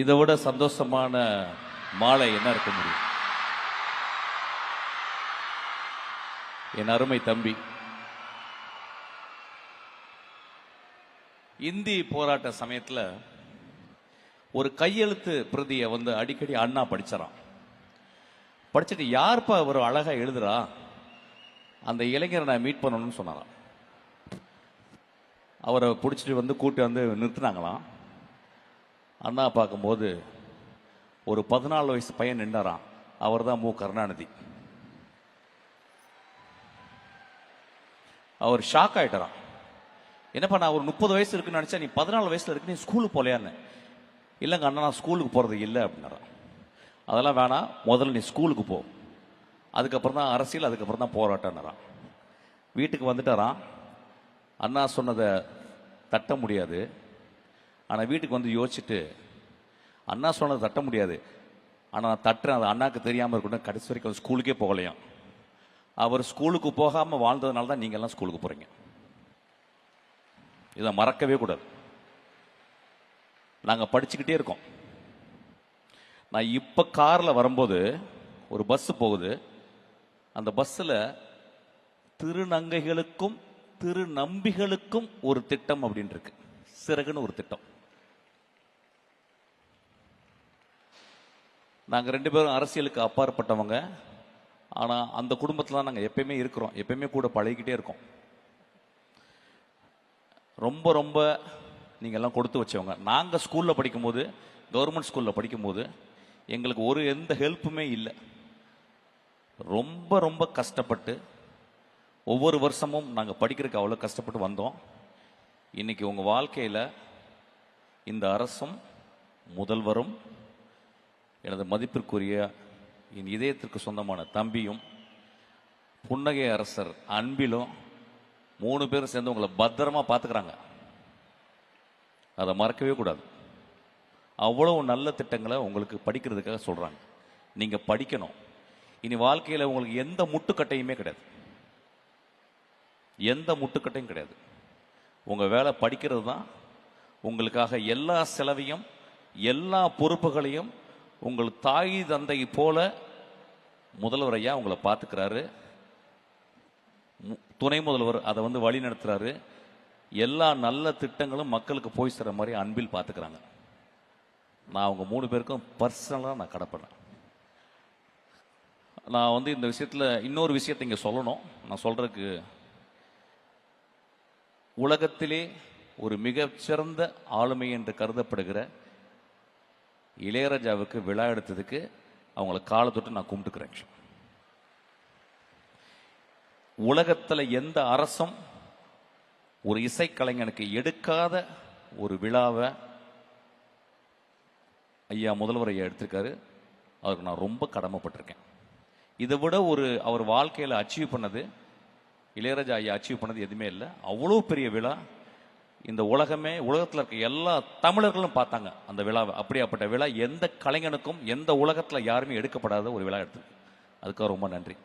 இதை விட சந்தோஷமான மாலை என்ன இருக்க முடியும்? என் அருமை தம்பி, இந்தி போராட்ட சமயத்தில் ஒரு கையெழுத்து பிரதியை அடிக்கடி அண்ணா படிச்சாராம். படிச்சுட்டு யார்ப்பா ஒரு அழகா எழுதுறா, அந்த இளைஞரை நான் மீட் பண்ணணும்னு சொன்னாராம். அவரை பிடிச்சிட்டு கூட்டி நிறுத்தினாங்களாம். அண்ணா பார்க்கும்போது ஒரு 14 வயசு பையன் நின்றாராம். அவர் தான் மு. கருணாநிதி. அவர் ஷாக் ஆயிட்டாராம். என்னப்பா, நான் ஒரு 30 வயசு இருக்குன்னு நினைச்சா நீ 14 வயசுல இருக்கு, நீ ஸ்கூலுக்கு போலையான்னு. இல்லைங்க அண்ணா, நான் ஸ்கூலுக்கு போறது இல்லை அப்படின்னாராம். அதெல்லாம் வேணாம், முதல்ல நீ ஸ்கூலுக்கு போ, அதுக்கப்புறம் தான் அரசியல், அதுக்கப்புறம் தான் போராட்டம்னாராம். வீட்டுக்கு வந்துட்டாராம். அண்ணா சொன்னதை தட்ட முடியாது. ஆனால் வீட்டுக்கு யோசிச்சுட்டு, அண்ணா சொன்னதை தட்ட முடியாது, ஆனால் நான் தட்டுறேன், அது அண்ணாக்கு தெரியாமல் இருக்கட்டும், கடைசி வரைக்கும் ஸ்கூலுக்கே போகலையாம். அவர் ஸ்கூலுக்கு போகாமல் வாழ்ந்ததுனால தான் நீங்கள் எல்லாம் ஸ்கூலுக்கு போகிறீங்க. இதை மறக்கவே கூடாது. நாங்கள் படிச்சுக்கிட்டே இருக்கோம். நான் இப்போ காரில் வரும்போது ஒரு பஸ் போகுது. அந்த பஸ்ஸில் திருநங்கைகளுக்கும் திருநம்பிகளுக்கும் ஒரு திட்டம் அப்படின்னு இருக்கு, சிறகுன்னு ஒரு திட்டம். நாங்கள் 2 பேரும் அரசியலுக்கு அப்பாற்பட்டவங்க. ஆனால் அந்த குடும்பத்தில் தான் நாங்கள் எப்பயுமே இருக்கிறோம், எப்பயுமே கூட பழகிக்கிட்டே இருக்கோம். ரொம்ப ரொம்ப நீங்கள் எல்லாம் கொடுத்து வச்சவங்க. நாங்கள் ஸ்கூலில் படிக்கும்போது, கவர்மெண்ட் ஸ்கூலில் படிக்கும்போது எங்களுக்கு எந்த ஹெல்ப்புமே இல்லை. ரொம்ப ரொம்ப கஷ்டப்பட்டு ஒவ்வொரு வருஷமும் நாங்கள் படிக்கிறதுக்கு அவ்வளோ கஷ்டப்பட்டு வந்தோம். இன்னைக்கு உங்கள் வாழ்க்கையில் இந்த அரசும் முதல்வரும் எனது மதிப்பிற்குரிய என் இதயத்திற்கு சொந்தமான தம்பியும் புன்னகை அரசர் அன்பிலும் 3 பேரும் சேர்ந்து உங்களை பத்திரமா பார்த்துக்கிறாங்க. அதை மறக்கவே கூடாது. அவ்வளவு நல்ல திட்டங்களை உங்களுக்கு படிக்கிறதுக்காக சொல்றாங்க. நீங்க படிக்கணும். இனி வாழ்க்கையில் உங்களுக்கு எந்த முட்டுக்கட்டையுமே கிடையாது, எந்த முட்டுக்கட்டையும் கிடையாது. உங்க வேலை படிக்கிறது தான். உங்களுக்காக எல்லா செலவையும் எல்லா பொறுப்புகளையும் உங்கள் தாய் தந்தை போல முதல்வர் ஐயா உங்களை பார்த்துக்கிறாரு. துணை முதல்வர் அதை வழி நடத்துறாரு. எல்லா நல்ல திட்டங்களும் மக்களுக்கு போய் சேர மாதிரி அன்பில் பார்த்துக்கிறாங்க. நான் அவங்க 3 பேருக்கும் பர்சனலாக நான் கடப்படுறேன். நான் இந்த விஷயத்தில் இன்னொரு விஷயத்தை இங்கே சொல்லணும். நான் சொல்றதுக்கு, உலகத்திலே ஒரு மிகச்சிறந்த ஆளுமை என்று கருதப்படுகிற இளையராஜாவுக்கு விழா எடுத்ததுக்கு அவங்கள காலை தொட்டு நான் கும்பிட்டுக்கிறேன். உலகத்தில் எந்த அரசும் ஒரு இசைக்கலைஞனுக்கு எடுக்காத ஒரு விழாவை ஐயா முதல்வர் ஐயா எடுத்திருக்காரு. அவருக்கு நான் ரொம்ப கடமைப்பட்டிருக்கேன். இதை விட அவர் வாழ்க்கையில் அச்சீவ் பண்ணது, இளையராஜா ஐயா அச்சீவ் பண்ணது எதுவுமே இல்லை. அவ்வளோ பெரிய விழா. இந்த உலகத்தில் இருக்க எல்லா தமிழர்களும் பார்த்தாங்க அந்த விழாவை. அப்படியாப்பட்ட விழா எந்த கலைஞனுக்கும் எந்த உலகத்தில் யாருமே எடுக்கப்படாத ஒரு விழா எடுத்து, அதுக்காக ரொம்ப நன்றி.